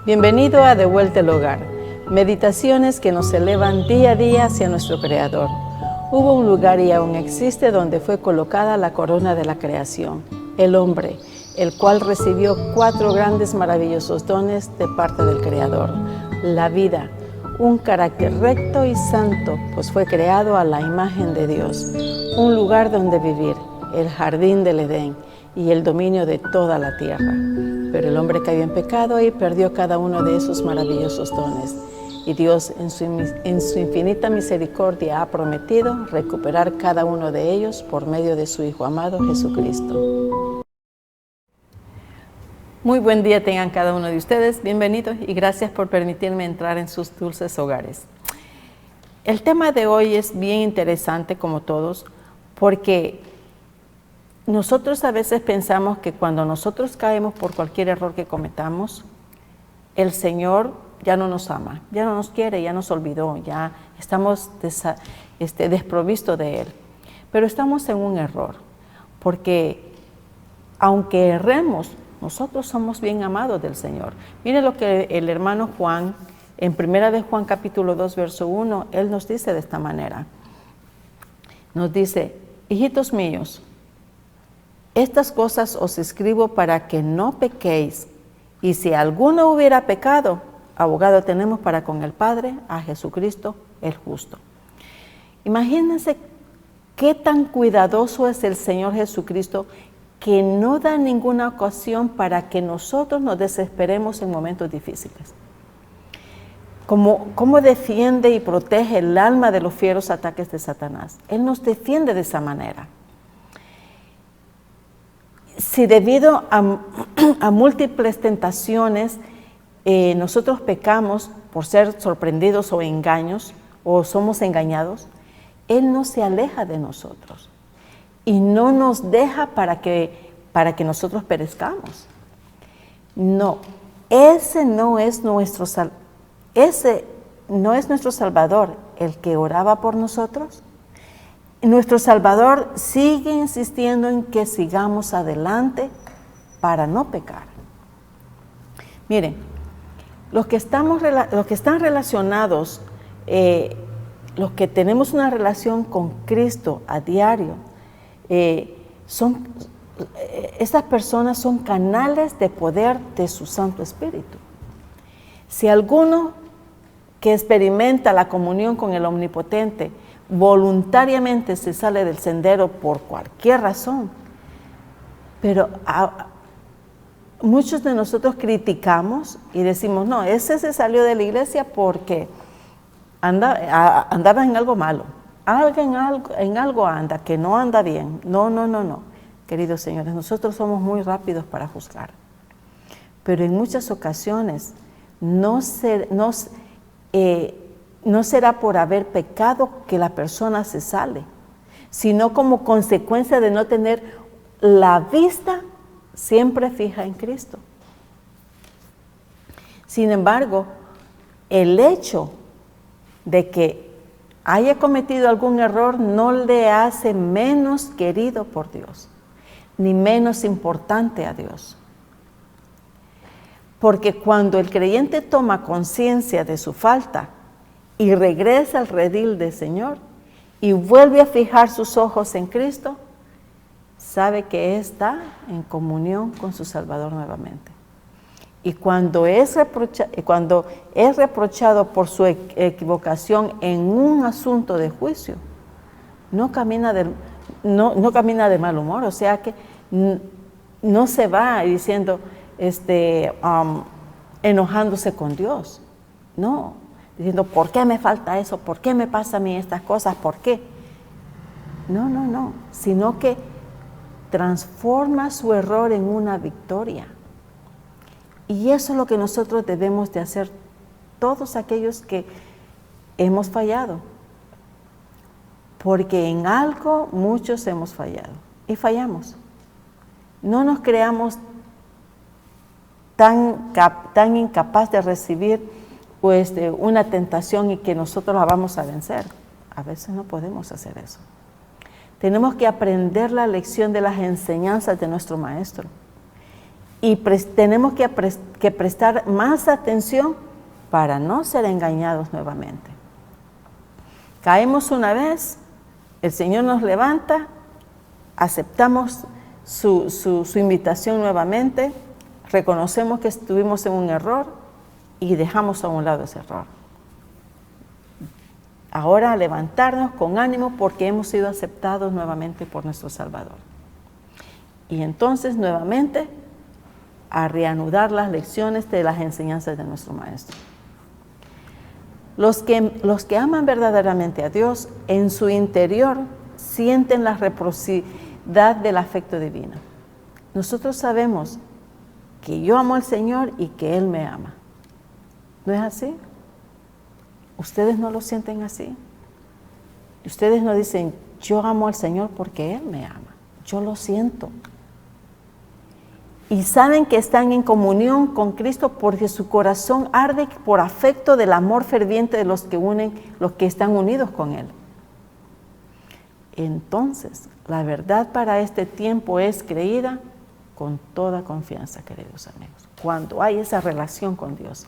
Bienvenido a De Vuelta al Hogar, meditaciones que nos elevan día a día hacia nuestro Creador. Hubo un lugar y aún existe donde fue colocada la corona de la creación, el hombre, el cual recibió 4 grandes maravillosos dones de parte del Creador. La vida, un carácter recto y santo, pues fue creado a la imagen de Dios. Un lugar donde vivir, el jardín del Edén y el dominio de toda la tierra. Pero el hombre cayó en pecado y perdió cada uno de esos maravillosos dones. Y Dios, en su infinita misericordia, ha prometido recuperar cada uno de ellos por medio de su Hijo amado Jesucristo. Muy buen día tengan cada uno de ustedes. Bienvenidos y gracias por permitirme entrar en sus dulces hogares. El tema de hoy es bien interesante, como todos, porque nosotros a veces pensamos que cuando nosotros caemos por cualquier error que cometamos, el Señor ya no nos ama, ya no nos quiere, ya nos olvidó, ya estamos desprovistos de Él. Pero estamos en un error, porque aunque erremos, nosotros somos bien amados del Señor. Mire lo que el hermano Juan, en 1 de Juan capítulo 2, verso 1, él nos dice de esta manera. Nos dice, hijitos míos, estas cosas os escribo para que no pequéis, y si alguno hubiera pecado, abogado tenemos para con el Padre, a Jesucristo el justo. Imagínense qué tan cuidadoso es el Señor Jesucristo, que no da ninguna ocasión para que nosotros nos desesperemos en momentos difíciles. Cómo defiende y protege el alma de los fieros ataques de Satanás. Él nos defiende de esa manera. Si debido a múltiples tentaciones nosotros pecamos por ser sorprendidos o engaños, o somos engañados, Él no se aleja de nosotros y no nos deja para que nosotros perezcamos. No, ese no es nuestro Salvador, el que oraba por nosotros. Nuestro Salvador sigue insistiendo en que sigamos adelante para no pecar. Miren, los que están relacionados, los que tenemos una relación con Cristo a diario, estas personas son canales de poder de su Santo Espíritu. Si alguno que experimenta la comunión con el Omnipotente voluntariamente se sale del sendero por cualquier razón, pero muchos de nosotros criticamos y decimos, no, ese se salió de la iglesia porque andaba en algo malo, en algo anda, que no anda bien. No, queridos señores, nosotros somos muy rápidos para juzgar, pero en muchas ocasiones no será por haber pecado que la persona se sale, sino como consecuencia de no tener la vista siempre fija en Cristo. Sin embargo, el hecho de que haya cometido algún error no le hace menos querido por Dios, ni menos importante a Dios. Porque cuando el creyente toma conciencia de su falta y regresa al redil del Señor y vuelve a fijar sus ojos en Cristo, sabe que está en comunión con su Salvador nuevamente. Y cuando es reprochado por su equivocación en un asunto de juicio, no camina de mal humor, o sea que no se va diciendo, enojándose con Dios, no, diciendo, ¿por qué me falta eso? ¿Por qué me pasa a mí estas cosas? ¿Por qué? No, sino que transforma su error en una victoria. Y eso es lo que nosotros debemos de hacer, todos aquellos que hemos fallado. Porque en algo muchos hemos fallado y fallamos. No nos creamos tan incapaz de recibir una tentación y que nosotros la vamos a vencer. A veces no podemos hacer eso. Tenemos que aprender la lección de las enseñanzas de nuestro Maestro y tenemos que prestar más atención para no ser engañados nuevamente. Caemos una vez, el Señor nos levanta, aceptamos su invitación nuevamente, reconocemos que estuvimos en un error y dejamos a un lado ese error. Ahora levantarnos con ánimo porque hemos sido aceptados nuevamente por nuestro Salvador. Y entonces nuevamente a reanudar las lecciones de las enseñanzas de nuestro Maestro. Los que aman verdaderamente a Dios, en su interior sienten la reciprocidad del afecto divino. Nosotros sabemos que yo amo al Señor y que Él me ama. ¿No es así? ¿Ustedes no lo sienten así? Ustedes no dicen, yo amo al Señor porque Él me ama. Yo lo siento. Y saben que están en comunión con Cristo porque su corazón arde por afecto del amor ferviente de los que están unidos con Él. Entonces, la verdad para este tiempo es creída con toda confianza, queridos amigos, cuando hay esa relación con Dios.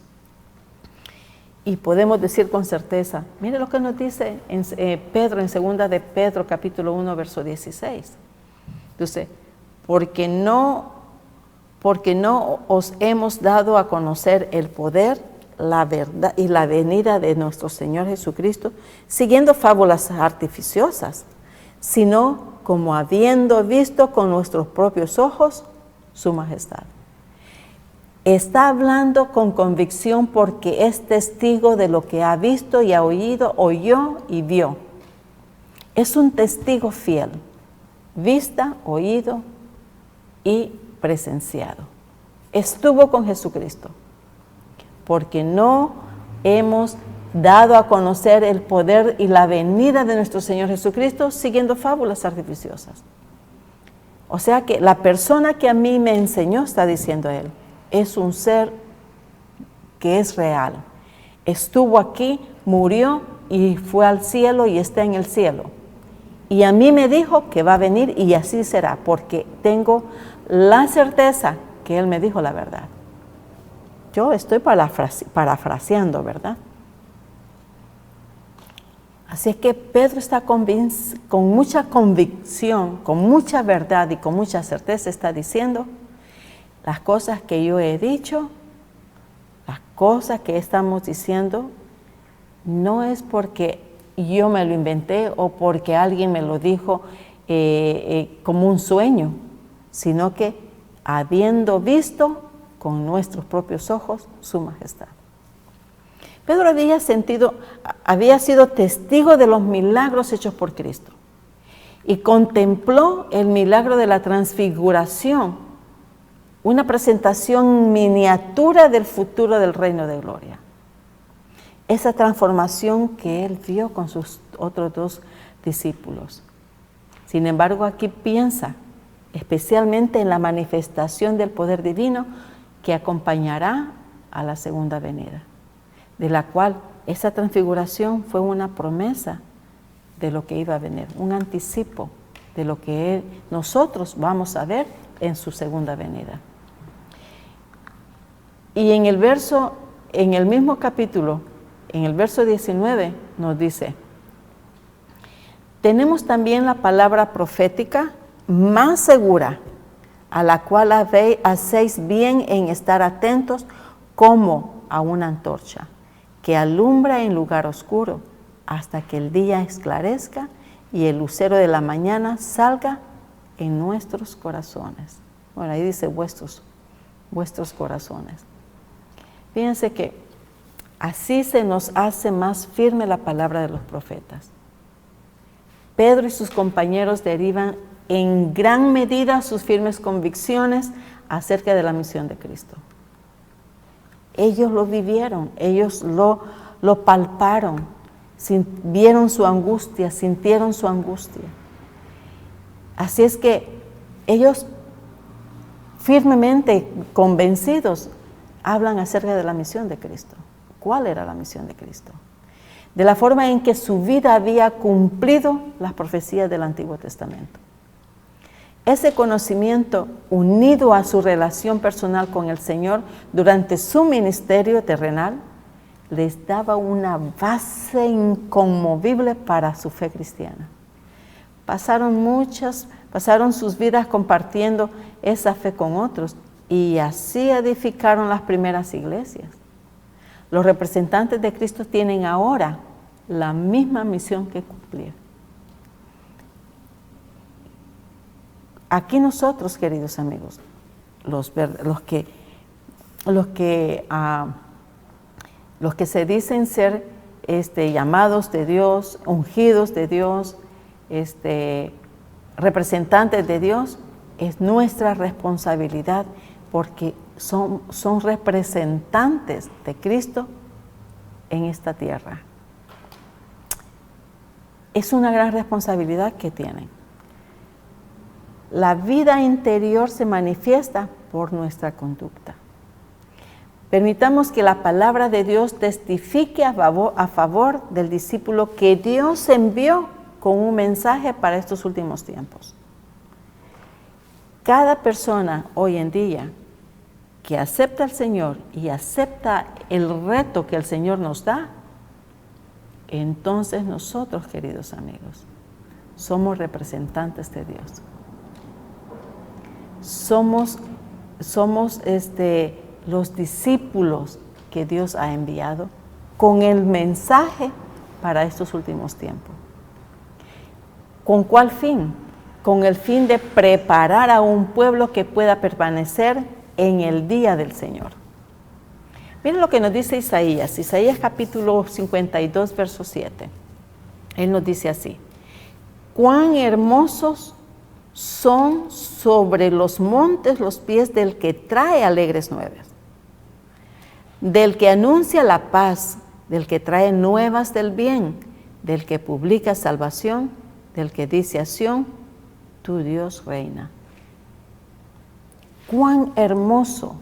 Y podemos decir con certeza, mire lo que nos dice Pedro en 2 de Pedro, capítulo 1, verso 16. Dice, porque no os hemos dado a conocer el poder, la verdad y la venida de nuestro Señor Jesucristo, siguiendo fábulas artificiosas, sino como habiendo visto con nuestros propios ojos su majestad. Está hablando con convicción porque es testigo de lo que ha visto y ha oído, oyó y vio. Es un testigo fiel, vista, oído y presenciado. Estuvo con Jesucristo, porque no hemos dado a conocer el poder y la venida de nuestro Señor Jesucristo siguiendo fábulas artificiosas. O sea que la persona que a mí me enseñó, está diciendo él, es un ser que es real. Estuvo aquí, murió y fue al cielo y está en el cielo. Y a mí me dijo que va a venir y así será, porque tengo la certeza que Él me dijo la verdad. Yo estoy parafraseando, ¿verdad? Así es que Pedro está con mucha convicción, con mucha verdad y con mucha certeza está diciendo las cosas que yo he dicho, las cosas que estamos diciendo, no es porque yo me lo inventé o porque alguien me lo dijo como un sueño, sino que habiendo visto con nuestros propios ojos su majestad. Pedro había sido testigo de los milagros hechos por Cristo y contempló el milagro de la transfiguración, una presentación miniatura del futuro del reino de gloria. Esa transformación que él vio con sus otros 2 discípulos. Sin embargo, aquí piensa especialmente en la manifestación del poder divino que acompañará a la segunda venida, de la cual esa transfiguración fue una promesa de lo que iba a venir, un anticipo de lo que nosotros vamos a ver en su segunda venida. Y en el mismo capítulo, en el verso 19, nos dice, tenemos también la palabra profética más segura, a la cual hacéis bien en estar atentos como a una antorcha, que alumbra en lugar oscuro, hasta que el día esclarezca y el lucero de la mañana salga en nuestros corazones. Bueno, ahí dice vuestros corazones. Fíjense que así se nos hace más firme la palabra de los profetas. Pedro y sus compañeros derivan en gran medida sus firmes convicciones acerca de la misión de Cristo. Ellos lo vivieron, ellos lo palparon, vieron su angustia, sintieron su angustia. Así es que ellos firmemente convencidos hablan acerca de la misión de Cristo. ¿Cuál era la misión de Cristo? De la forma en que su vida había cumplido las profecías del Antiguo Testamento. Ese conocimiento, unido a su relación personal con el Señor durante su ministerio terrenal, les daba una base inconmovible para su fe cristiana. Pasaron sus vidas compartiendo esa fe con otros y así edificaron las primeras iglesias. Los representantes de Cristo tienen ahora la misma misión que cumplir. Aquí nosotros, queridos amigos, los que se dicen ser llamados de Dios, ungidos de Dios, representantes de Dios, es nuestra responsabilidad porque son representantes de Cristo en esta tierra. Es una gran responsabilidad que tienen. La vida interior se manifiesta por nuestra conducta. Permitamos que la palabra de Dios testifique a favor del discípulo que Dios envió con un mensaje para estos últimos tiempos. Cada persona hoy en día que acepta al Señor y acepta el reto que el Señor nos da, entonces nosotros, queridos amigos, somos representantes de Dios. Somos los discípulos que Dios ha enviado con el mensaje para estos últimos tiempos. ¿Con cuál fin? Con el fin de preparar a un pueblo que pueda permanecer en el día del Señor. Miren lo que nos dice Isaías capítulo 52, verso 7. Él nos dice así: cuán hermosos son sobre los montes los pies del que trae alegres nuevas, del que anuncia la paz, del que trae nuevas del bien, del que publica salvación, del que dice a Sión, tu Dios reina. Cuán hermoso.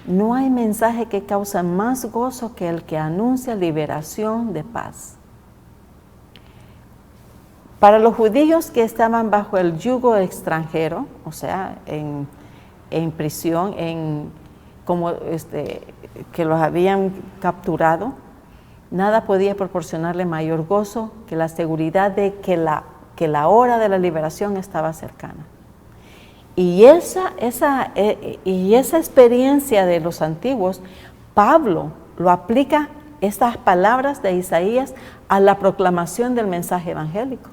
No hay mensaje que causa más gozo que el que anuncia liberación de paz. Para los judíos que estaban bajo el yugo extranjero, o sea, en prisión, que los habían capturado, nada podía proporcionarle mayor gozo que la seguridad de que la hora de la liberación estaba cercana. Y esa experiencia de los antiguos, Pablo lo aplica, estas palabras de Isaías, a la proclamación del mensaje evangélico.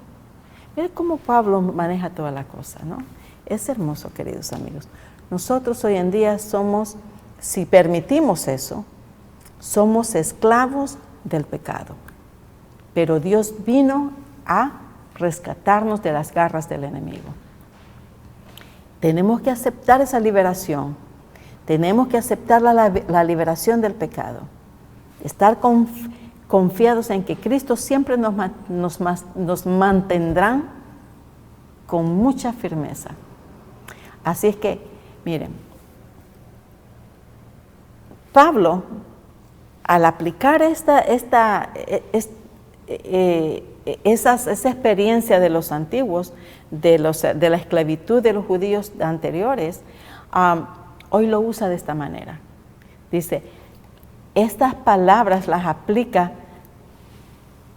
Miren cómo Pablo maneja toda la cosa, ¿no? Es hermoso, queridos amigos. Nosotros hoy en día somos, si permitimos eso, somos esclavos del pecado. Pero Dios vino a rescatarnos de las garras del enemigo. Tenemos que aceptar esa liberación. Tenemos que aceptar la liberación del pecado. Estar confiados en que Cristo siempre nos mantendrá con mucha firmeza. Así es que, miren, Pablo, al aplicar esa experiencia de los antiguos, de la esclavitud de los judíos anteriores, hoy lo usa de esta manera. Dice, estas palabras las aplica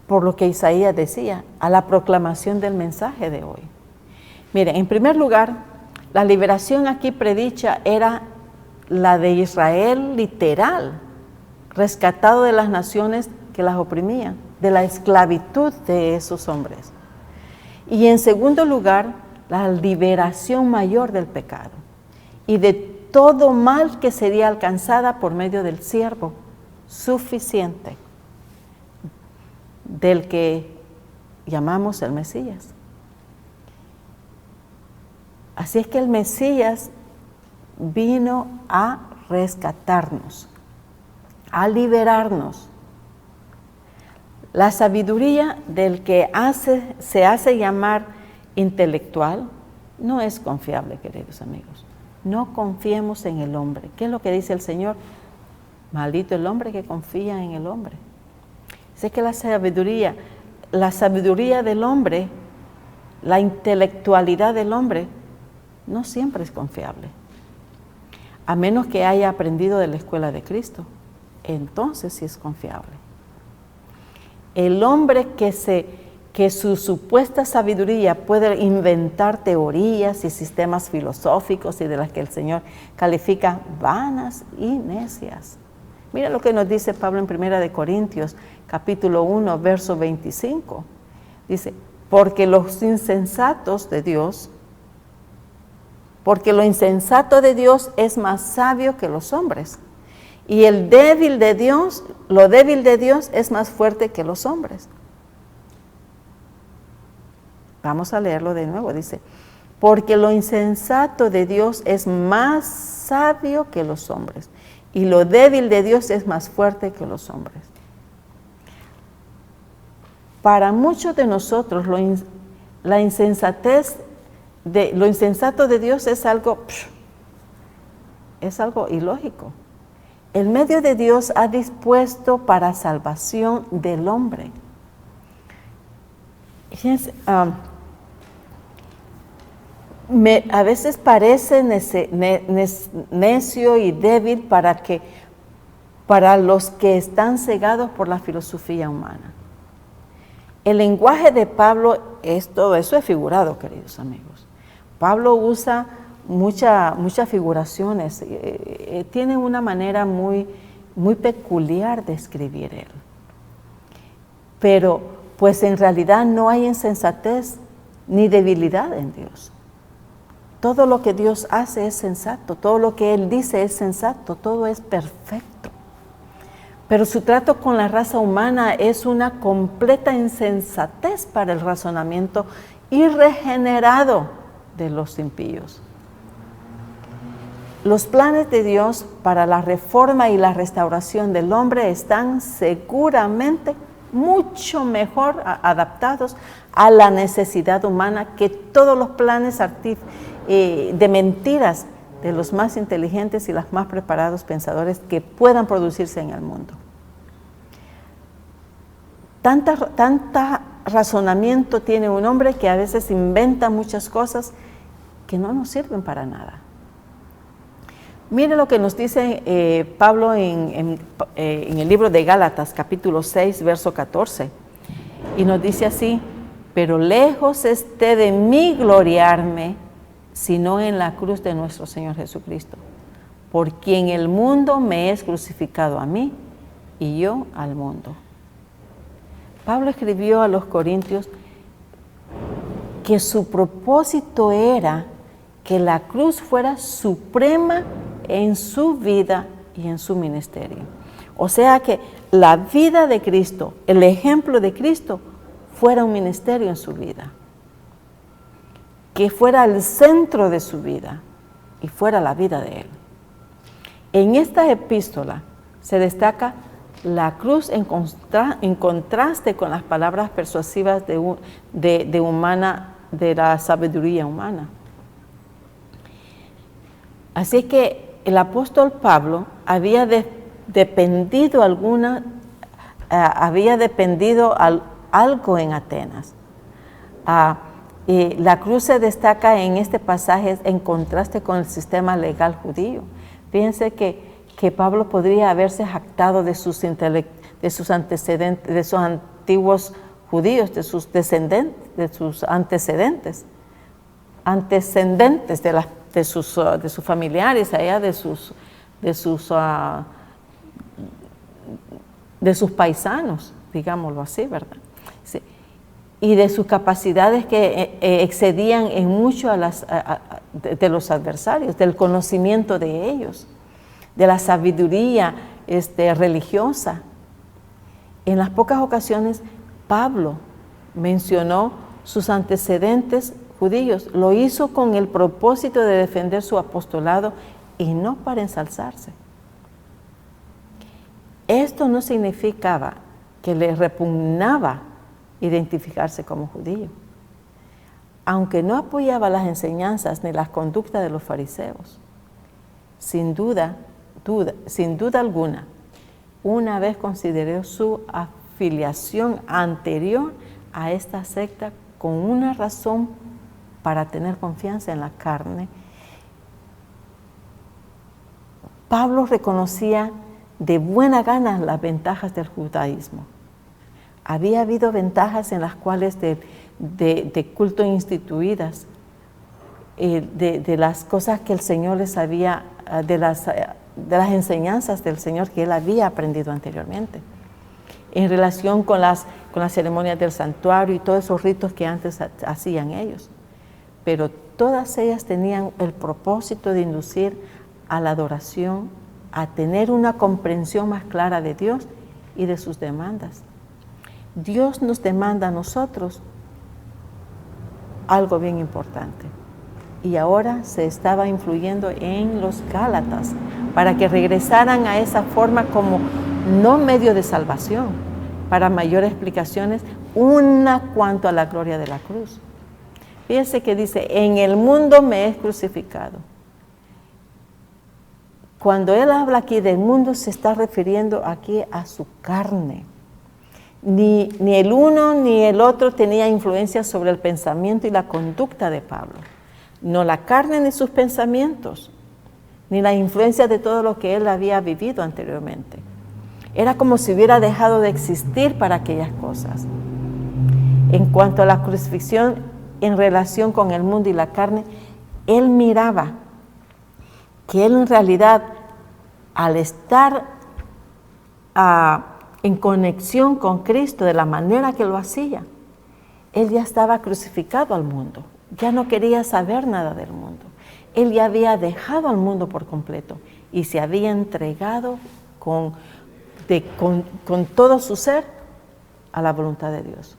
por lo que Isaías decía, a la proclamación del mensaje de hoy. Miren, en primer lugar, la liberación aquí predicha era la de Israel literal, rescatado de las naciones que las oprimían, de la esclavitud de esos hombres. Y en segundo lugar, la liberación mayor del pecado y de todo mal que sería alcanzada por medio del siervo suficiente, del que llamamos el Mesías. Así es que el Mesías vino a rescatarnos, a liberarnos. La sabiduría del que se hace llamar intelectual no es confiable, queridos amigos. No confiemos en el hombre. ¿Qué es lo que dice el Señor? Maldito el hombre que confía en el hombre. Sé que la sabiduría del hombre la intelectualidad del hombre no siempre es confiable. A menos que haya aprendido de la escuela de Cristo, entonces sí es confiable. El hombre que su supuesta sabiduría puede inventar teorías y sistemas filosóficos y de las que el Señor califica vanas y necias. Mira lo que nos dice Pablo en 1 Corintios, capítulo 1, verso 25. Dice, porque lo insensato de Dios es más sabio que los hombres. Y lo débil de Dios es más fuerte que los hombres. Vamos a leerlo de nuevo, dice, porque lo insensato de Dios es más sabio que los hombres, y lo débil de Dios es más fuerte que los hombres. Para muchos de nosotros, lo insensato de Dios es algo ilógico. El medio de Dios ha dispuesto para salvación del hombre. Fíjense, a veces parece necio y débil para los que están cegados por la filosofía humana. El lenguaje de Pablo todo eso es figurado, queridos amigos. Pablo usa muchas figuraciones, tiene una manera muy peculiar de escribir él. Pero pues en realidad no hay insensatez ni debilidad en Dios. Todo lo que Dios hace es sensato, todo lo que Él dice es sensato, todo es perfecto. Pero su trato con la raza humana es una completa insensatez para el razonamiento irregenerado de los impíos. Los planes de Dios para la reforma y la restauración del hombre están seguramente mucho mejor adaptados a la necesidad humana que todos los planes de mentiras de los más inteligentes y los más preparados pensadores que puedan producirse en el mundo. Tanta razonamiento tiene un hombre que a veces inventa muchas cosas que no nos sirven para nada. Mire lo que nos dice Pablo en el libro de Gálatas, capítulo 6, verso 14. Y nos dice así, pero lejos esté de mí gloriarme, sino en la cruz de nuestro Señor Jesucristo, por quien el mundo me es crucificado a mí y yo al mundo. Pablo escribió a los corintios que su propósito era que la cruz fuera suprema en su vida y en su ministerio. O sea que la vida de Cristo, el ejemplo de Cristo, fuera un ministerio en su vida. Que fuera el centro de su vida y fuera la vida de Él. En esta epístola se destaca la cruz en contraste con las palabras persuasivas de la sabiduría humana. Así que el apóstol Pablo había dependido algo en Atenas. La cruz se destaca en este pasaje en contraste con el sistema legal judío. Fíjense que Pablo podría haberse jactado de sus antecedentes, de sus antiguos judíos, de sus antecedentes de sus familiares, allá de sus paisanos, digámoslo así, ¿verdad? Sí. Y de sus capacidades que excedían en mucho de los adversarios, del conocimiento de ellos, de la sabiduría religiosa. En las pocas ocasiones Pablo mencionó sus antecedentes judíos, lo hizo con el propósito de defender su apostolado y no para ensalzarse. Esto no significaba que le repugnaba identificarse como judío, aunque no apoyaba las enseñanzas ni las conductas de los fariseos. Sin duda alguna, una vez consideró su afiliación anterior a esta secta con una razón para tener confianza en la carne, Pablo reconocía de buena gana las ventajas del judaísmo. Había habido ventajas en las cuales de culto instituidas, de las cosas que el Señor les había, de las enseñanzas del Señor que él había aprendido anteriormente, en relación con las ceremonias del santuario y todos esos ritos que antes hacían ellos. Pero todas ellas tenían el propósito de inducir a la adoración, a tener una comprensión más clara de Dios y de sus demandas. Dios nos demanda a nosotros algo bien importante. Y ahora se estaba influyendo en los Gálatas para que regresaran a esa forma como no medio de salvación, para mayores explicaciones, una cuanto a la gloria de la cruz. Fíjense que dice, en el mundo me es crucificado. Cuando él habla aquí del mundo, se está refiriendo aquí a su carne. Ni el uno ni el otro tenía influencia sobre el pensamiento y la conducta de Pablo. No la carne ni sus pensamientos, ni la influencia de todo lo que él había vivido anteriormente. Era como si hubiera dejado de existir para aquellas cosas. En cuanto a la crucifixión en relación con el mundo y la carne, él miraba que él en realidad, al estar en conexión con Cristo de la manera que lo hacía, él ya estaba crucificado al mundo, ya no quería saber nada del mundo. Él ya había dejado al mundo por completo y se había entregado con todo su ser a la voluntad de Dios.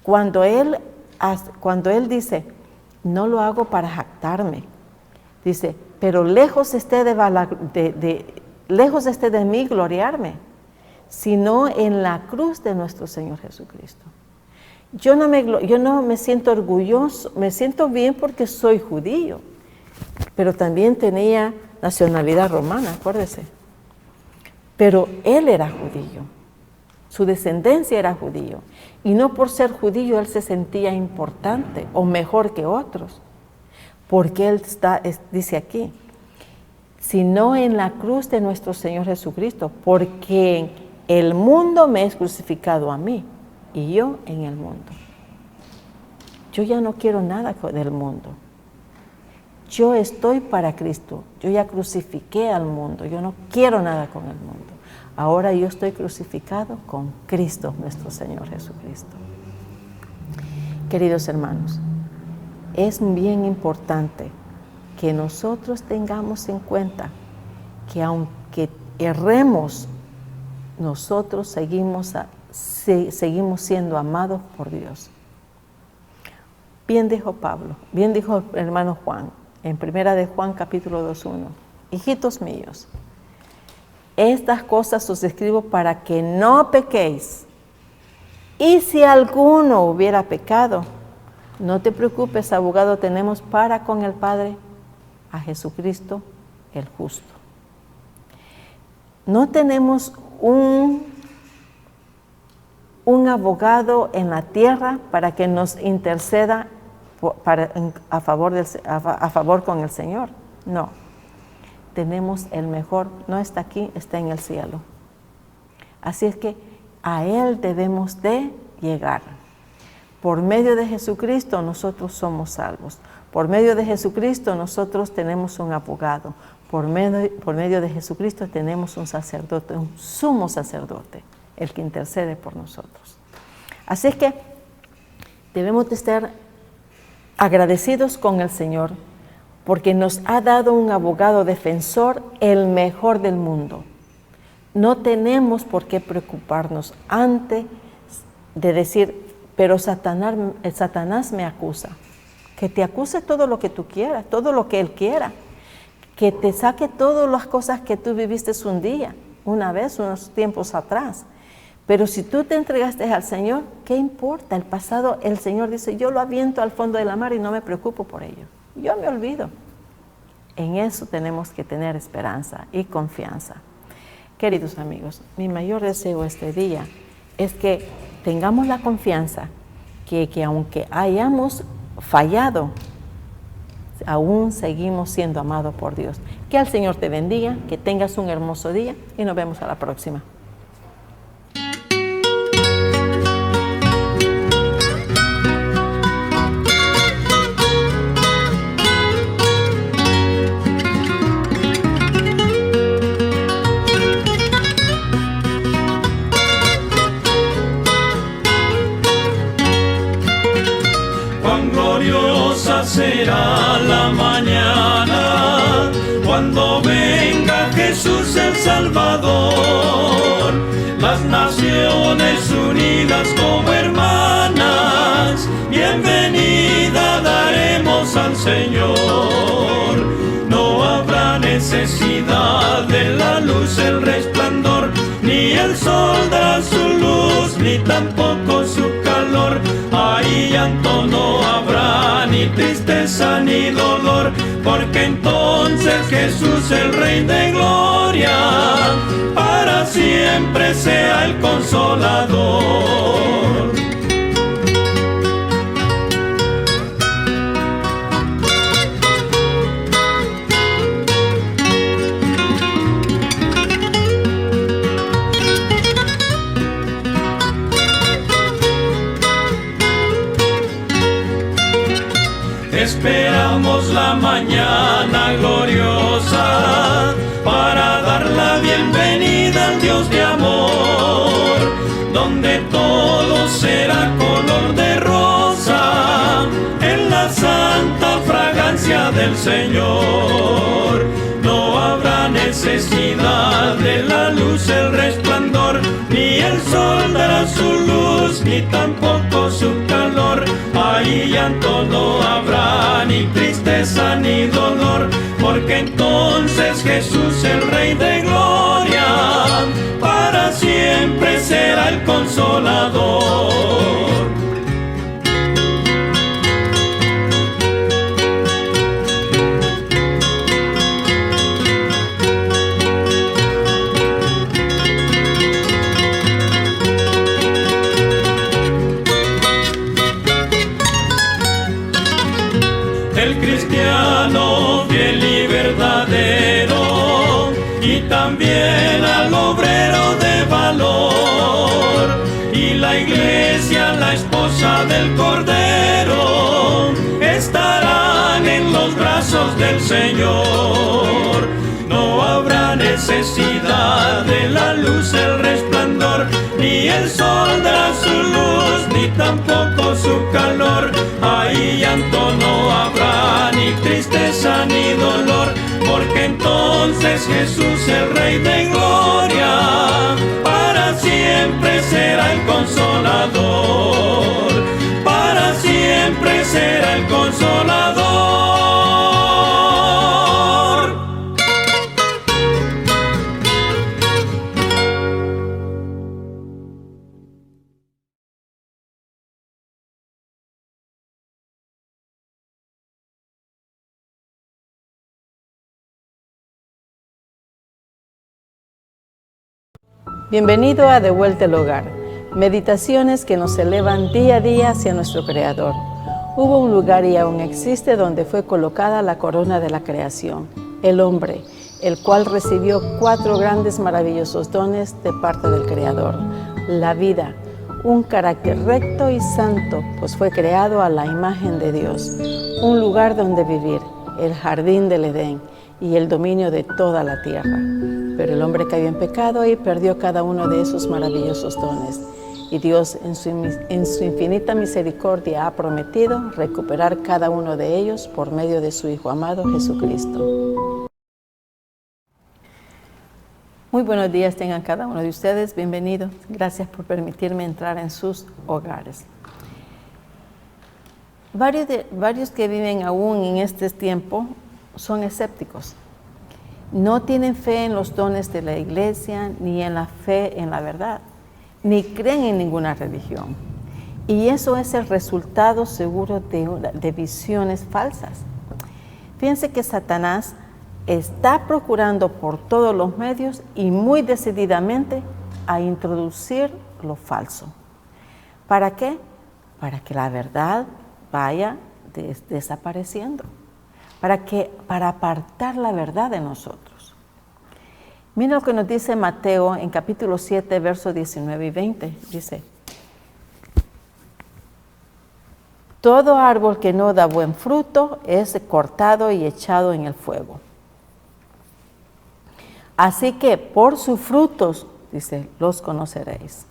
Cuando él dice, no lo hago para jactarme, dice, pero lejos esté de mí gloriarme, sino en la cruz de nuestro Señor Jesucristo. Yo no me siento orgulloso, me siento bien porque soy judío, pero también tenía nacionalidad romana, acuérdese. Pero él era judío, su descendencia era judío, y no por ser judío él se sentía importante o mejor que otros, porque él dice aquí, sino en la cruz de nuestro Señor Jesucristo, porque el mundo me es crucificado a mí, y yo en el mundo. Yo ya no quiero nada del mundo. Yo estoy para Cristo. Yo ya crucifiqué al mundo. Yo no quiero nada con el mundo. Ahora yo estoy crucificado con Cristo, nuestro Señor Jesucristo. Queridos hermanos, es bien importante que nosotros tengamos en cuenta que aunque erremos, nosotros seguimos siendo amados por Dios. Bien dijo Pablo, bien dijo el hermano Juan, en 1 de Juan capítulo 2:1, hijitos míos, estas cosas os escribo para que no pequéis. Y si alguno hubiera pecado, no te preocupes, abogado tenemos para con el Padre, a Jesucristo el justo. No tenemos un abogado en la tierra para que nos interceda a favor con el Señor. No. Tenemos el mejor, no está aquí, está en el cielo. Así es que a Él debemos de llegar. Por medio de Jesucristo nosotros somos salvos. Por medio de Jesucristo nosotros tenemos un abogado. Por medio de Jesucristo tenemos un sacerdote, un sumo sacerdote, el que intercede por nosotros. Así es que debemos de estar agradecidos con el Señor porque nos ha dado un abogado defensor, el mejor del mundo. No tenemos por qué preocuparnos antes de decir, pero Satanás me acusa. Que te acuse todo lo que tú quieras, todo lo que él quiera. Que te saque todas las cosas que tú viviste un día, una vez, unos tiempos atrás. Pero si tú te entregaste al Señor, ¿qué importa? El pasado, el Señor dice, yo lo aviento al fondo de la mar y no me preocupo por ello. Yo me olvido. En eso tenemos que tener esperanza y confianza. Queridos amigos, mi mayor deseo este día es que tengamos la confianza que aunque hayamos fallado, aún seguimos siendo amados por Dios. Que el Señor te bendiga, que tengas un hermoso día y nos vemos a la próxima. Será la mañana cuando venga Jesús el Salvador, las naciones unidas como hermanas, bienvenida daremos al Señor. No habrá necesidad de la luz, el resplandor, ni el sol dará su luz, ni tampoco su calor. Ahí llanto no habrá, ni tristeza ni dolor, porque entonces Jesús el Rey de Gloria para siempre sea el Consolador. Esperamos la mañana gloriosa para dar la bienvenida al Dios de amor, donde todo será color de rosa en la santa fragancia del Señor. No habrá necesidad de la luz, el resplandor, ni el sol dará su luz, ni tampoco su calor. Ahí llanto no habrá, ni tristeza ni dolor, porque entonces Jesús el Rey de Gloria para siempre será el Consolador. El cristiano fiel y verdadero, y también al obrero de valor, y la iglesia, la esposa del Cordero, estarán en los brazos del Señor. No habrá necesidad de la luz, el resplandor, ni el sol dará su luz, ni tampoco su calor. Ahí llanto no habrá, ni tristeza ni dolor, porque entonces Jesús el Rey de Gloria para siempre será el Consolador, para siempre será el Consolador. Bienvenido a De Vuelta al Hogar, meditaciones que nos elevan día a día hacia nuestro Creador. Hubo un lugar y aún existe donde fue colocada la corona de la creación, el hombre, el cual recibió 4 grandes maravillosos dones de parte del Creador. La vida, un carácter recto y santo, pues fue creado a la imagen de Dios. Un lugar donde vivir, el jardín del Edén y el dominio de toda la tierra. Pero el hombre cayó en pecado y perdió cada uno de esos maravillosos dones. Y Dios en su infinita misericordia ha prometido recuperar cada uno de ellos por medio de su Hijo amado Jesucristo. Muy buenos días tengan cada uno de ustedes, bienvenidos. Gracias por permitirme entrar en sus hogares. Varios que viven aún en este tiempo son escépticos. No tienen fe en los dones de la iglesia, ni en la fe en la verdad, ni creen en ninguna religión. Y eso es el resultado seguro de visiones falsas. Fíjense que Satanás está procurando por todos los medios y muy decididamente a introducir lo falso. ¿Para qué? para que la verdad vaya desapareciendo, para apartar la verdad de nosotros. Mira lo que nos dice Mateo en capítulo 7, versos 19 y 20. Dice: todo árbol que no da buen fruto es cortado y echado en el fuego. Así que por sus frutos, dice, los conoceréis.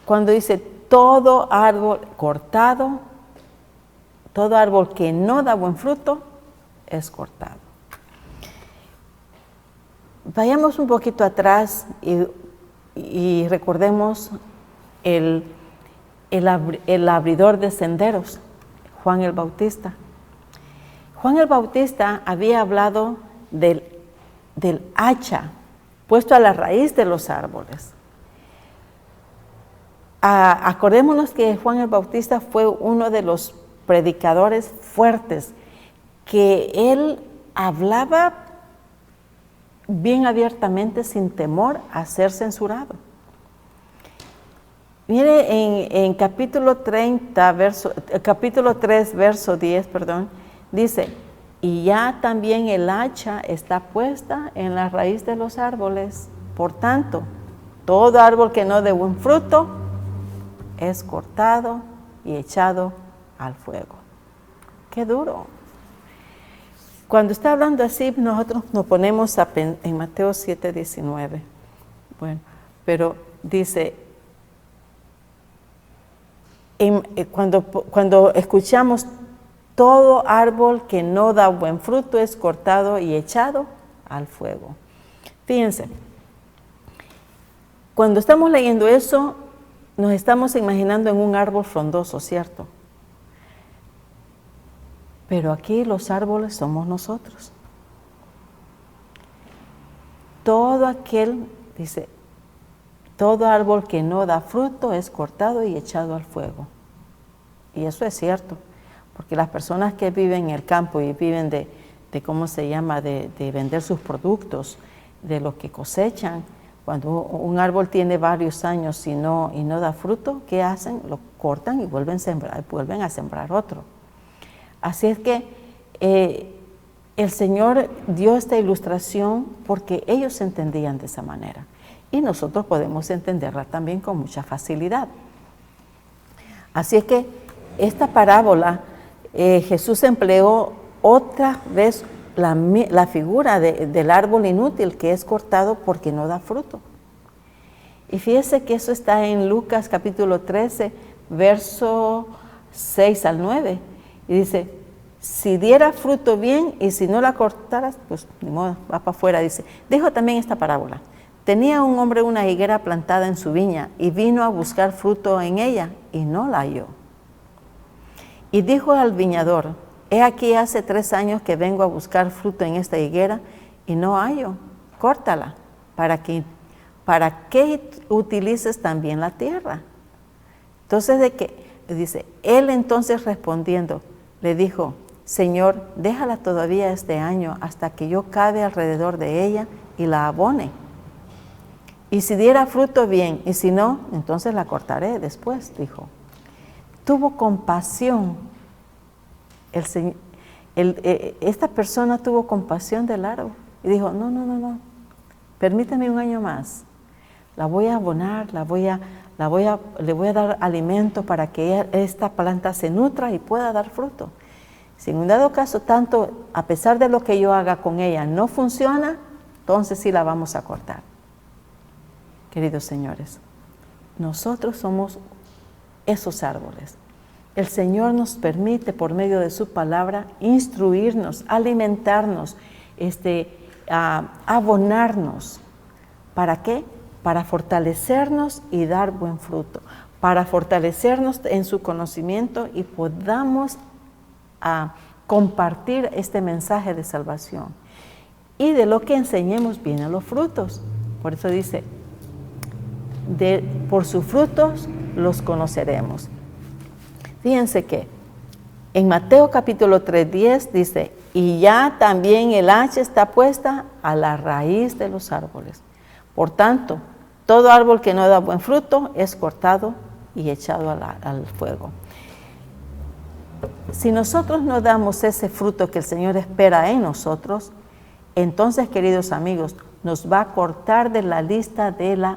Cuando dice todo árbol cortado, todo árbol que no da buen fruto, es cortado. Vayamos un poquito atrás y recordemos el abridor de senderos, Juan el Bautista. Juan el Bautista había hablado del hacha puesto a la raíz de los árboles. Acordémonos que Juan el Bautista fue uno de los predicadores fuertes, que él hablaba bien abiertamente sin temor a ser censurado. Mire, en capítulo 3, verso 10, dice: y ya también el hacha está puesta en la raíz de los árboles. Por tanto, todo árbol que no dé buen fruto es cortado y echado al fuego. ¡Qué duro! Cuando está hablando así, nosotros nos ponemos en Mateo 7, 19. Bueno, pero dice, cuando escuchamos todo árbol que no da buen fruto es cortado y echado al fuego. Fíjense, cuando estamos leyendo eso, nos estamos imaginando en un árbol frondoso, ¿cierto? Pero aquí los árboles somos nosotros. Dice, todo árbol que no da fruto es cortado y echado al fuego. Y eso es cierto, porque las personas que viven en el campo y viven de vender sus productos, de lo que cosechan, cuando un árbol tiene varios años y no da fruto, ¿qué hacen? Lo cortan y vuelven a sembrar otro. Así es que el Señor dio esta ilustración porque ellos entendían de esa manera. Y nosotros podemos entenderla también con mucha facilidad. Así es que esta parábola, Jesús empleó otra vez la figura del árbol inútil que es cortado porque no da fruto. Y fíjese que eso está en Lucas capítulo 13, verso 6 al 9. Y dice, si diera fruto bien y si no la cortaras, pues ni modo, va para afuera. Dice, dijo también esta parábola. Tenía un hombre una higuera plantada en su viña y vino a buscar fruto en ella y no la halló. Y dijo al viñador, he aquí hace 3 años que vengo a buscar fruto en esta higuera y no hallo, córtala, para que utilices también la tierra. Entonces, dice, él entonces respondiendo, le dijo, Señor, déjala todavía este año hasta que yo cabe alrededor de ella y la abone. Y si diera fruto bien, y si no, entonces la cortaré después, dijo. Tuvo compasión. Esta persona tuvo compasión del árbol y dijo, no, permítame un año más. La voy a abonar, le voy a dar alimento para que esta planta se nutra y pueda dar fruto. Si en un dado caso, a pesar de lo que yo haga con ella, no funciona, entonces sí la vamos a cortar. Queridos señores, nosotros somos esos árboles. El Señor nos permite, por medio de su palabra, instruirnos, alimentarnos, abonarnos. ¿Para qué? Para fortalecernos y dar buen fruto, para fortalecernos en su conocimiento y podamos compartir este mensaje de salvación. Y de lo que enseñemos vienen los frutos. Por eso dice, por sus frutos los conoceremos. Fíjense que en Mateo capítulo 3:10 dice, y ya también el hacha está puesta a la raíz de los árboles. Por tanto, todo árbol que no da buen fruto es cortado y echado al fuego. Si nosotros no damos ese fruto que el Señor espera en nosotros, entonces, queridos amigos, nos va a cortar de la lista de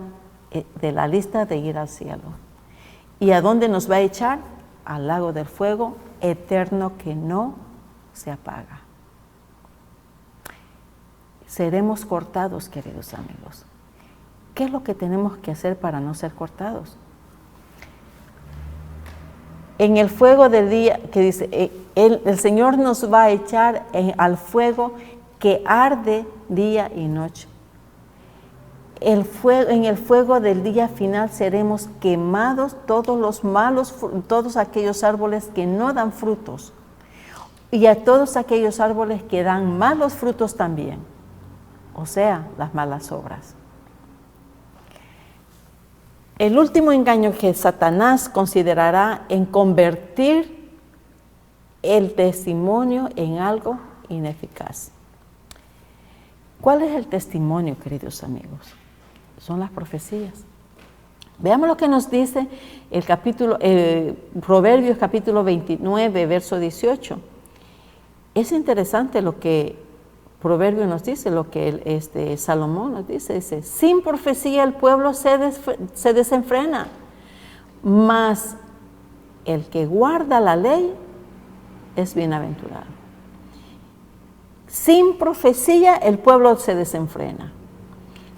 ir al cielo. ¿Y a dónde nos va a echar? Al lago del fuego eterno que no se apaga. Seremos cortados, queridos amigos. ¿Qué es lo que tenemos que hacer para no ser cortados? En el fuego del día, que dice, el Señor nos va a echar al fuego que arde día y noche. En el fuego del día final seremos quemados todos aquellos árboles que no dan frutos, y a todos aquellos árboles que dan malos frutos también, o sea, las malas obras. El último engaño que Satanás considerará en convertir el testimonio en algo ineficaz. ¿Cuál es el testimonio, queridos amigos? Son las profecías. Veamos lo que nos dice Proverbios capítulo 29, verso 18. Es interesante lo que Proverbio nos dice, lo que Salomón nos dice. Dice, sin profecía el pueblo se desenfrena, mas el que guarda la ley es bienaventurado. Sin profecía el pueblo se desenfrena.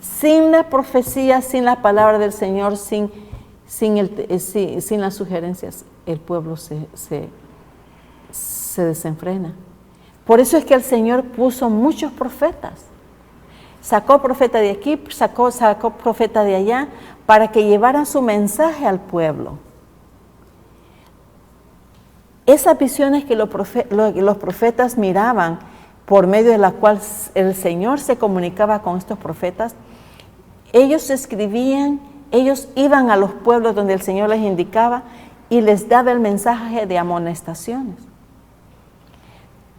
Sin la profecía, sin la palabra del Señor, sin las sugerencias, el pueblo se desenfrena. Por eso es que el Señor puso muchos profetas. Sacó profeta de aquí, sacó profeta de allá, para que llevaran su mensaje al pueblo. Esas visiones que los profetas miraban, por medio de la cual el Señor se comunicaba con estos profetas, ellos escribían, ellos iban a los pueblos donde el Señor les indicaba y les daba el mensaje de amonestaciones.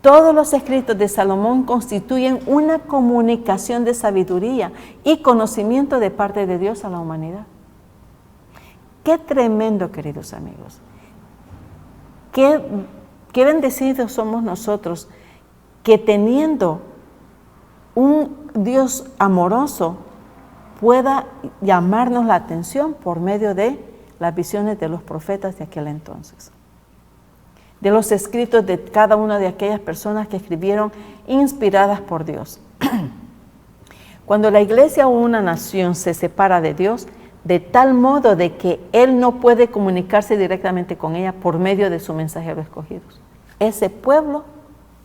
Todos los escritos de Salomón constituyen una comunicación de sabiduría y conocimiento de parte de Dios a la humanidad. Qué tremendo, queridos amigos. Qué bendecidos somos nosotros que teniendo un Dios amoroso pueda llamarnos la atención por medio de las visiones de los profetas de aquel entonces, de los escritos de cada una de aquellas personas que escribieron inspiradas por Dios. Cuando la iglesia o una nación se separa de Dios, de tal modo de que Él no puede comunicarse directamente con ella por medio de su mensajeros escogidos, ese pueblo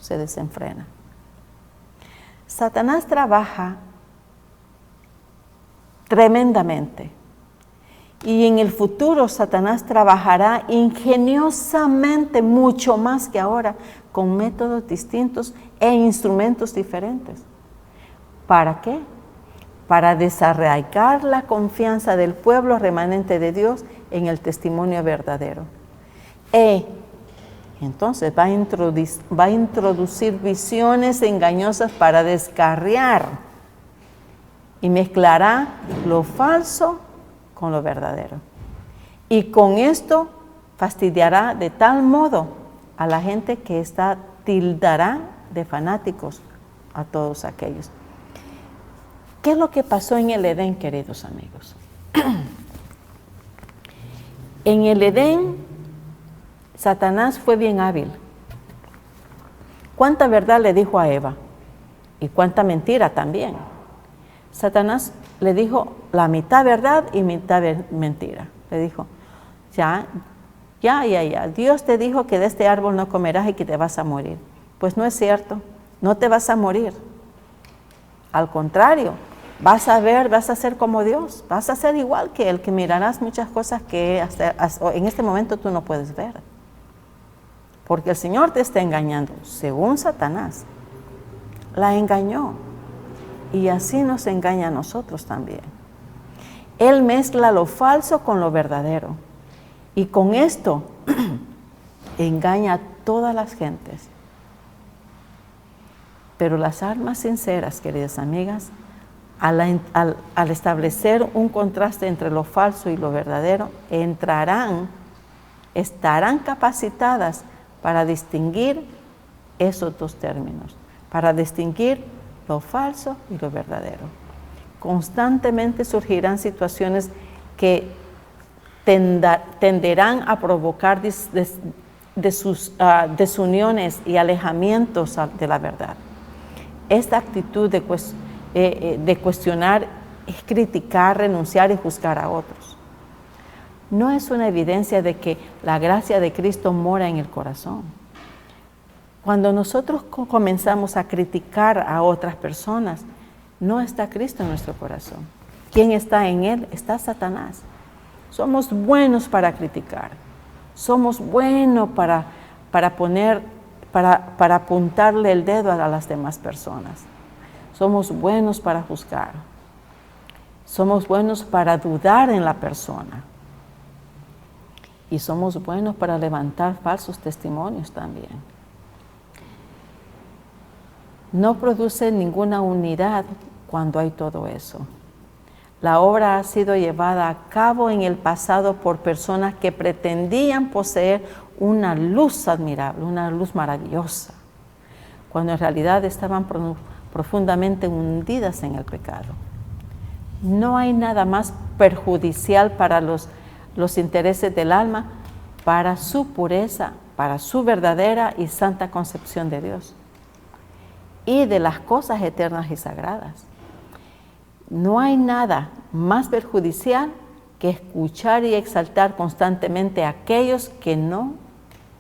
se desenfrena. Satanás trabaja tremendamente y en el futuro Satanás trabajará ingeniosamente mucho más que ahora con métodos distintos e instrumentos diferentes. ¿Para qué? Para desarraigar la confianza del pueblo remanente de Dios en el testimonio verdadero. Entonces va a introducir visiones engañosas para descarriar y mezclará lo falso con lo verdadero. Y con esto fastidiará de tal modo a la gente que tildará de fanáticos a todos aquellos. ¿Qué es lo que pasó en el Edén, queridos amigos? En el Edén, Satanás fue bien hábil. ¿Cuánta verdad le dijo a Eva? Y cuánta mentira también. Satanás le dijo la mitad verdad y mitad mentira. Le dijo, ya. Dios te dijo que de este árbol no comerás y que te vas a morir. Pues no es cierto, no te vas a morir. Al contrario, vas a ser como Dios, vas a ser igual que Él, que mirarás muchas cosas que en este momento tú no puedes ver. Porque el Señor te está engañando, según Satanás. La engañó. Y así nos engaña a nosotros también. Él mezcla lo falso con lo verdadero. Y con esto engaña a todas las gentes. Pero las almas sinceras, queridas amigas, al establecer un contraste entre lo falso y lo verdadero, estarán capacitadas para distinguir esos dos términos, para distinguir lo falso y lo verdadero. Constantemente surgirán situaciones que tenderán a provocar desuniones y alejamientos de la verdad. Esta actitud de cuestionar, criticar, renunciar y juzgar a otros no es una evidencia de que la gracia de Cristo mora en el corazón. Cuando nosotros comenzamos a criticar a otras personas, no está Cristo en nuestro corazón. ¿Quién está en él? Está Satanás. Somos buenos para criticar. Somos buenos para apuntarle el dedo a las demás personas. Somos buenos para juzgar. Somos buenos para dudar en la persona. Y somos buenos para levantar falsos testimonios también. No produce ninguna unidad cuando hay todo eso. La obra ha sido llevada a cabo en el pasado por personas que pretendían poseer una luz admirable, una luz maravillosa, cuando en realidad estaban profundamente hundidas en el pecado. No hay nada más perjudicial para los intereses del alma, para su pureza, para su verdadera y santa concepción de Dios y de las cosas eternas y sagradas. No hay nada más perjudicial que escuchar y exaltar constantemente a aquellos que no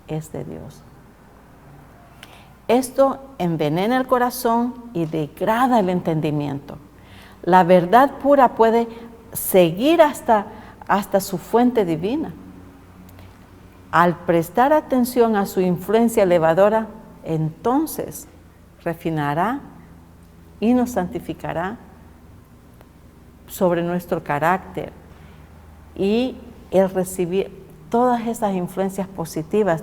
es de Dios. Esto envenena el corazón y degrada el entendimiento. La verdad pura puede seguir hasta su fuente divina. Al prestar atención a su influencia elevadora, entonces refinará y nos santificará sobre nuestro carácter, y el recibir todas esas influencias positivas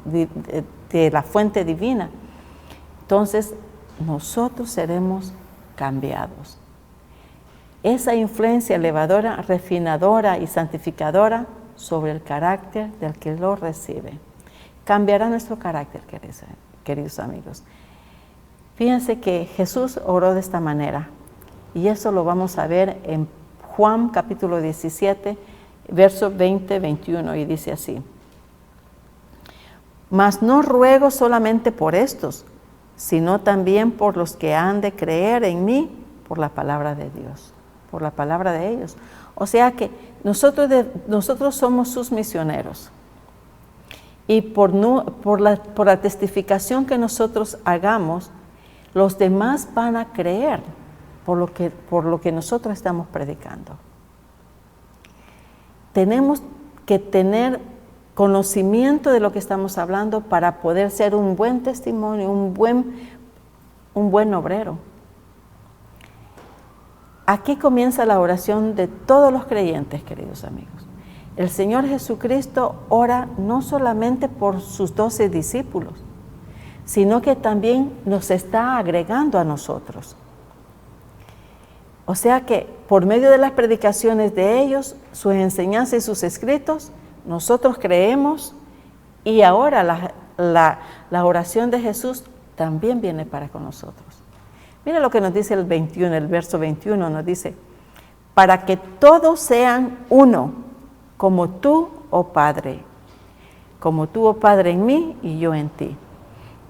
de la fuente divina, entonces nosotros seremos cambiados. Esa influencia elevadora, refinadora y santificadora sobre el carácter del que lo recibe. Cambiará nuestro carácter, queridos amigos. Fíjense que Jesús oró de esta manera, y eso lo vamos a ver en Juan capítulo 17, verso 20-21, y dice así: Mas no ruego solamente por estos, sino también por los que han de creer en mí por la palabra de Dios, por la palabra de ellos. O sea que nosotros somos sus misioneros, y por la testificación que nosotros hagamos, los demás van a creer por lo que nosotros estamos predicando. Tenemos que tener conocimiento de lo que estamos hablando para poder ser un buen testimonio, un buen obrero. Aquí comienza la oración de todos los creyentes, queridos amigos. El Señor Jesucristo ora no solamente por sus 12 discípulos, sino que también nos está agregando a nosotros. O sea que por medio de las predicaciones de ellos, sus enseñanzas y sus escritos, nosotros creemos, y ahora la oración de Jesús también viene para con nosotros. Mira lo que nos dice el verso 21, nos dice: para que todos sean uno, como tú, oh Padre en mí y yo en ti.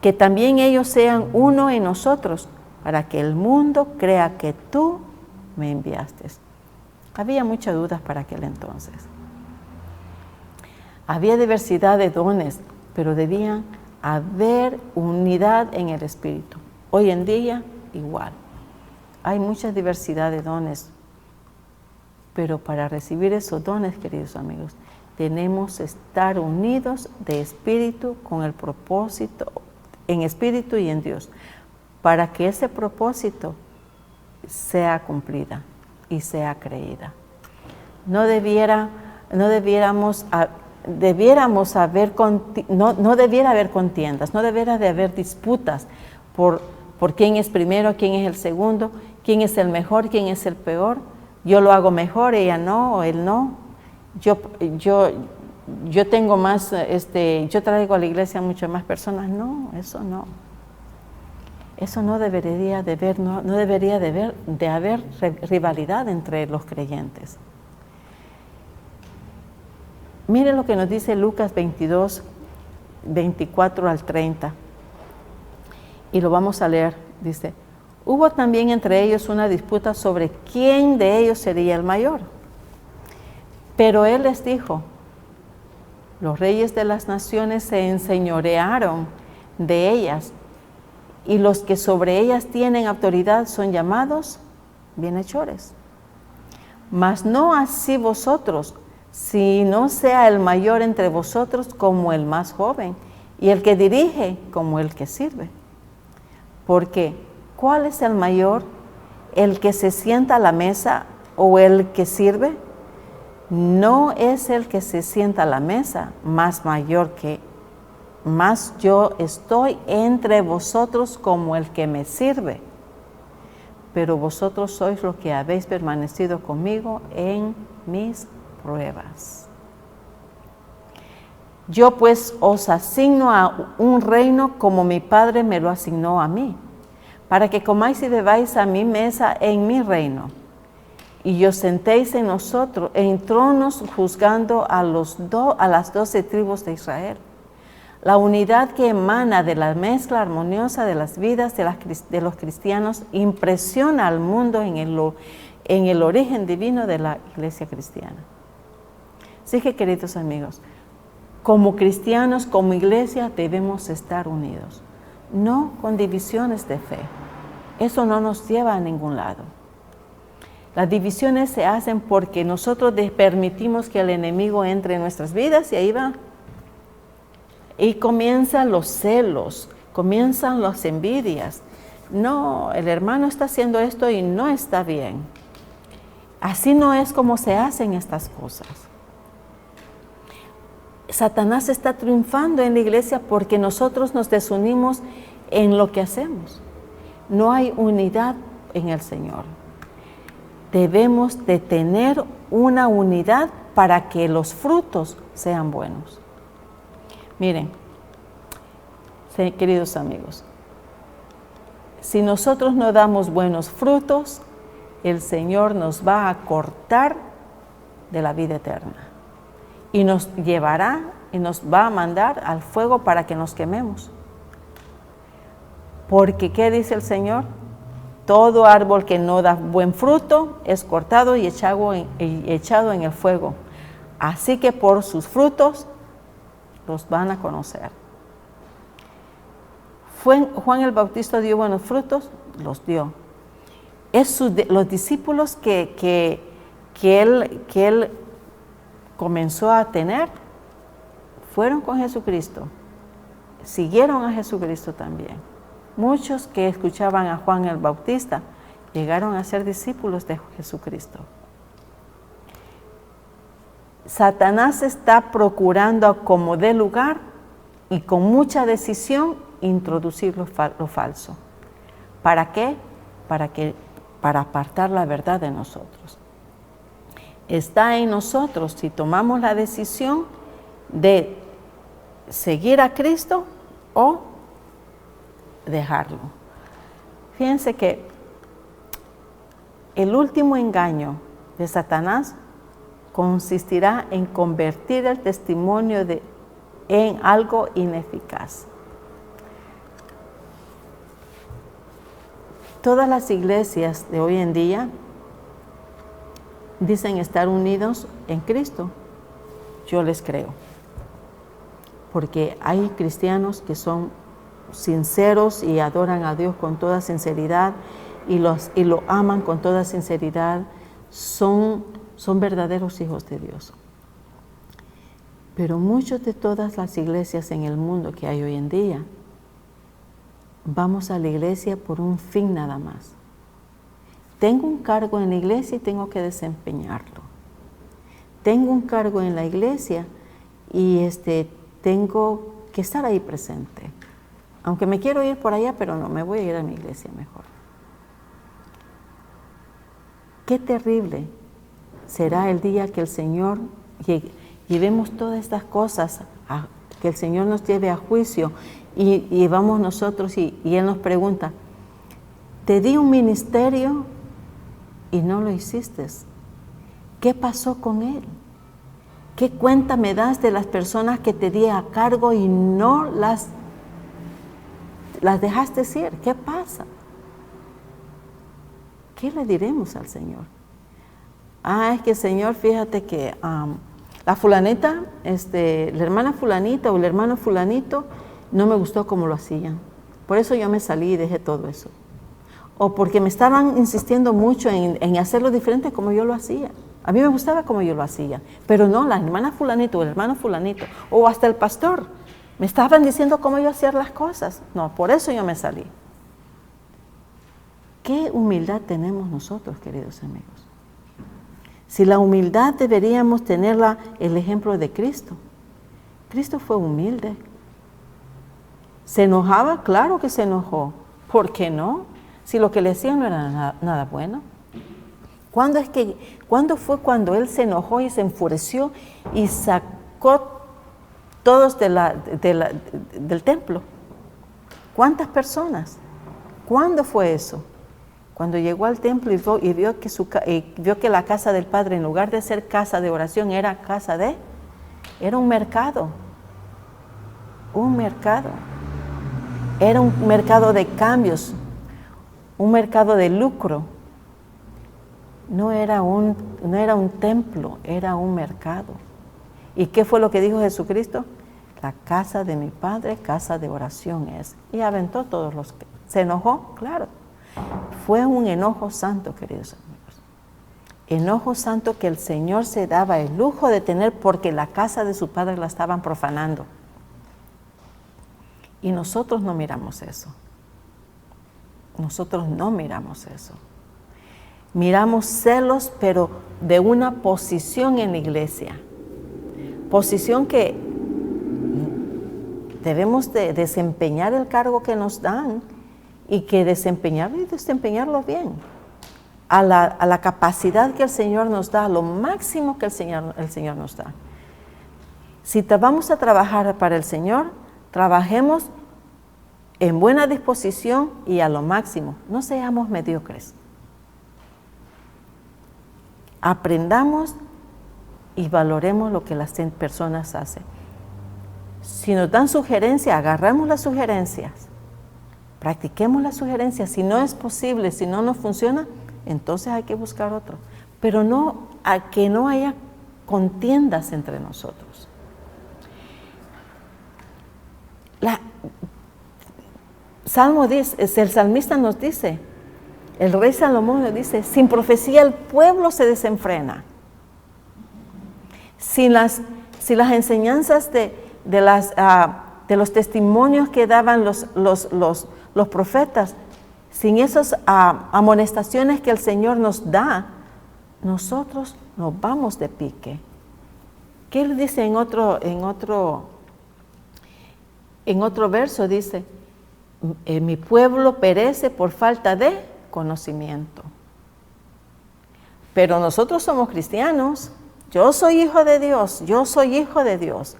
Que también ellos sean uno en nosotros, para que el mundo crea que tú me enviaste. Había muchas dudas para aquel entonces. Había diversidad de dones, pero debía haber unidad en el Espíritu. Hoy en día, igual. Hay mucha diversidad de dones, pero para recibir esos dones, queridos amigos, tenemos que estar unidos de espíritu con el propósito, en espíritu y en Dios, para que ese propósito sea cumplida y sea creída. No debiera haber contiendas, no debiera de haber disputas por quién es primero, quién es el segundo, quién es el mejor, quién es el peor. Yo lo hago mejor, ella no, o él no. Yo tengo más, yo traigo a la iglesia muchas más personas. No, eso no. Eso no debería de haber, no debería de haber rivalidad entre los creyentes. Mire lo que nos dice Lucas 22, 24 al 30. Y lo vamos a leer. Dice, hubo también entre ellos una disputa sobre quién de ellos sería el mayor. Pero él les dijo, los reyes de las naciones se enseñorearon de ellas, y los que sobre ellas tienen autoridad son llamados bienhechores. Mas no así vosotros, si no sea el mayor entre vosotros como el más joven, y el que dirige como el que sirve. Porque, ¿cuál es el mayor? ¿El que se sienta a la mesa o el que sirve? No es el que se sienta a la mesa más mayor que mas yo estoy entre vosotros como el que me sirve. Pero vosotros sois los que habéis permanecido conmigo en mis pruebas. Yo pues os asigno a un reino como mi Padre me lo asignó a mí, para que comáis y bebáis a mi mesa en mi reino, y os sentéis en tronos juzgando a las 12 tribus de Israel. La unidad que emana de la mezcla armoniosa de las vidas de los cristianos impresiona al mundo en el origen divino de la iglesia cristiana. Así que, queridos amigos, como cristianos, como iglesia, debemos estar unidos, no con divisiones de fe. Eso no nos lleva a ningún lado. Las divisiones se hacen porque nosotros permitimos que el enemigo entre en nuestras vidas y ahí va. Y comienzan los celos, comienzan las envidias. No, el hermano está haciendo esto y no está bien. Así no es como se hacen estas cosas. Satanás está triunfando en la iglesia porque nosotros nos desunimos en lo que hacemos. No hay unidad en el Señor. Debemos de tener una unidad para que los frutos sean buenos. Miren, queridos amigos, si nosotros no damos buenos frutos, el Señor nos va a cortar de la vida eterna y nos llevará y nos va a mandar al fuego para que nos quememos. Porque, ¿qué dice el Señor? Todo árbol que no da buen fruto es cortado y echado en el fuego. Así que por sus frutos los van a conocer. Juan el Bautista dio buenos frutos, los dio. Los discípulos que él comenzó a tener fueron con Jesucristo, siguieron a Jesucristo también. Muchos que escuchaban a Juan el Bautista llegaron a ser discípulos de Jesucristo. Satanás está procurando como dé lugar y con mucha decisión introducir lo falso. ¿Para qué? Para apartar la verdad de nosotros. Está en nosotros si tomamos la decisión de seguir a Cristo o dejarlo. Fíjense que el último engaño de Satanás consistirá en convertir el testimonio en algo ineficaz. Todas las iglesias de hoy en día dicen estar unidos en Cristo. Yo les creo, porque hay cristianos que son sinceros y adoran a Dios con toda sinceridad y lo aman con toda sinceridad. Son verdaderos hijos de Dios. Pero muchos de todas las iglesias en el mundo que hay hoy en día, vamos a la iglesia por un fin nada más. Tengo un cargo en la iglesia y tengo que desempeñarlo. Tengo un cargo en la iglesia y tengo que estar ahí presente. Aunque me quiero ir por allá, pero no, me voy a ir a mi iglesia mejor. Qué terrible será el día que el Señor llevemos todas estas cosas, que el Señor nos lleve a juicio y vamos nosotros y Él nos pregunta, te di un ministerio y no lo hiciste. ¿Qué pasó con él? ¿Qué cuenta me das de las personas que te di a cargo y no las dejaste ir? ¿Qué pasa? ¿Qué le diremos al Señor? Es que Señor, fíjate que la fulanita, la hermana fulanita o el hermano fulanito, no me gustó como lo hacían. Por eso yo me salí y dejé todo eso. O porque me estaban insistiendo mucho en hacerlo diferente como yo lo hacía. A mí me gustaba como yo lo hacía, pero no, la hermana fulanito o el hermano fulanito, o hasta el pastor, me estaban diciendo cómo yo hacía las cosas. No, por eso yo me salí. ¿Qué humildad tenemos nosotros, queridos amigos? Si la humildad deberíamos tenerla, el ejemplo de Cristo. Cristo fue humilde. ¿Se enojaba? Claro que se enojó. ¿Por qué no? Si lo que le decían no era nada bueno. ¿Cuándo fue cuando Él se enojó y se enfureció y sacó todos del templo? ¿Cuántas personas? ¿Cuándo fue eso? Cuando llegó al templo y vio que la casa del Padre, en lugar de ser casa de oración, era un mercado. Un mercado. Era un mercado de cambios, un mercado de lucro. No era un templo, era un mercado. ¿Y qué fue lo que dijo Jesucristo? La casa de mi Padre, casa de oración es. Y aventó todos los que... ¿Se enojó? Claro. Fue un enojo santo, queridos amigos. Enojo santo que el Señor se daba el lujo de tener porque la casa de su Padre la estaban profanando. Y nosotros no miramos eso. Nosotros no miramos eso. Miramos celos, pero de una posición en la iglesia. Posición que debemos de desempeñar el cargo que nos dan y que desempeñarlo bien. A la capacidad que el Señor nos da, a lo máximo que el Señor nos da. Si vamos a trabajar para el Señor, trabajemos en buena disposición y a lo máximo. No seamos mediocres. Aprendamos y valoremos lo que las personas hacen. Si nos dan sugerencias, agarramos las sugerencias. Practiquemos las sugerencias. Si no es posible, si no nos funciona, entonces hay que buscar otro. Pero que no haya contiendas entre nosotros. El salmista nos dice, el rey Salomón nos dice, sin profecía el pueblo se desenfrena. Sin las enseñanzas de los testimonios que daban los profetas, sin esas amonestaciones que el Señor nos da, nosotros nos vamos de pique. ¿Qué él dice en otro verso? Dice, mi pueblo perece por falta de conocimiento. Pero nosotros somos cristianos. Yo soy hijo de Dios, yo soy hijo de Dios.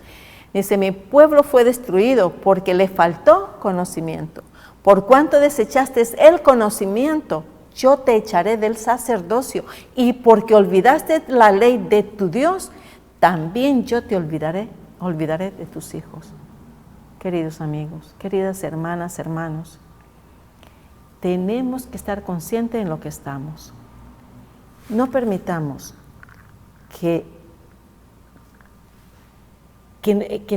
Dice, mi pueblo fue destruido porque le faltó conocimiento. Por cuanto desechaste el conocimiento, yo te echaré del sacerdocio. Y porque olvidaste la ley de tu Dios, también yo te olvidaré de tus hijos. Queridos amigos, queridas hermanas, hermanos, tenemos que estar conscientes en lo que estamos. No permitamos que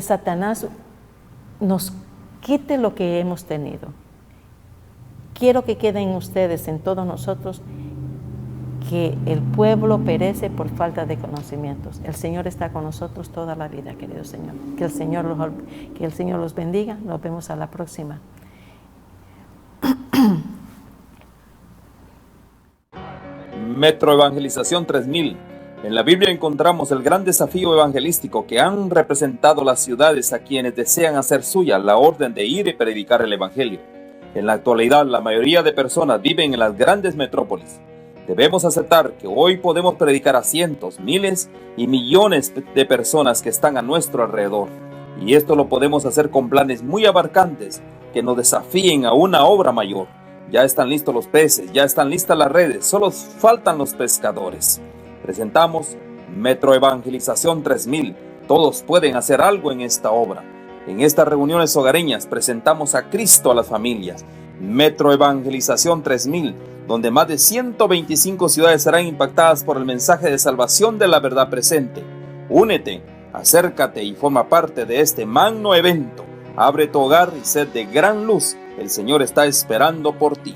Satanás nos quite lo que hemos tenido. Quiero que queden ustedes en todos nosotros que el pueblo perece por falta de conocimientos. El Señor está con nosotros toda la vida, querido Señor. Que el Señor los bendiga. Nos vemos a la próxima. Metro Evangelización 3000. En la Biblia encontramos el gran desafío evangelístico que han representado las ciudades a quienes desean hacer suya la orden de ir y predicar el Evangelio. En la actualidad, la mayoría de personas viven en las grandes metrópolis. Debemos aceptar que hoy podemos predicar a cientos, miles y millones de personas que están a nuestro alrededor. Y esto lo podemos hacer con planes muy abarcantes que nos desafíen a una obra mayor. Ya están listos los peces, ya están listas las redes, solo faltan los pescadores. Presentamos Metro Evangelización 3000. Todos pueden hacer algo en esta obra. En estas reuniones hogareñas presentamos a Cristo a las familias. Metro Evangelización 3000, donde más de 125 ciudades serán impactadas por el mensaje de salvación de la verdad presente. Únete, acércate y forma parte de este magno evento. Abre tu hogar y sed de gran luz. El Señor está esperando por ti.